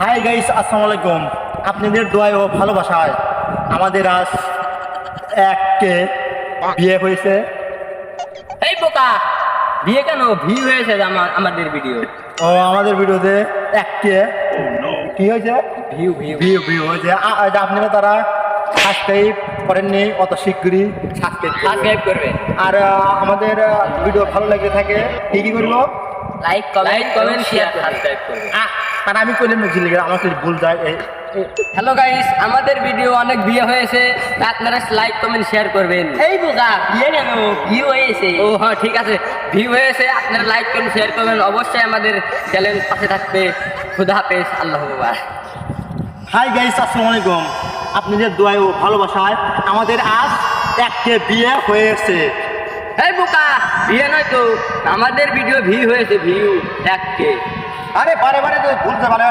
Hi guys, আসসালামু আলাইকুম। আপনাদের দোয়ায় ও ভালোবাসায় আমাদের আজ এককে বিয়ে হয়েছে। এই বোকা, বিয়ে কেন ভিউ হয়েছে আমাদের ভিডিও। ও আমাদের ভিডিওতে এককে কি হয়েছে? ভিউ ভিউ ভিউ ভিউ হয়েছে। আপনারা তারা সাবস্ক্রাইব করেননি, অত শীঘ্রই সাবস্ক্রাইব করবে, আর আমাদের ভিডিও ভালো লেগে থাকে কি করবো? লাইক কমেন্ট শেয়ার সাবস্ক্রাইব করবে। আর আমি করলাম না ঝিলিগে, আমার তো ভুল যায়। হ্যালো গাইস, আমাদের ভিডিও অনেক ভিউ হয়েছে, তা আপনারা লাইক কমেন্ট শেয়ার করবেন। এই বোকা, বিয়ে কেন ভিউ হয়েছে? ও হ্যাঁ ঠিক আছে, ভিউ হয়েছে, আপনারা লাইক কমেন্ট শেয়ার করবেন। অবশ্যই আমাদের চ্যানেল পাশে থাকবে। খুদা হাফেজ, আল্লাহ হাফেজ। হাই গাইস, আসসালামু আলাইকুম। আপনাদের দোয়ায় ও ভালোবাসায় আমাদের আজ এককে বিয়ে হয়েছে। এই বোকা, বিয়ে নয় তো, আমাদের ভিডিও ভিউ হয়েছে, ভিউ এককে। আরে বারে বারে তো ভুলতে পারে।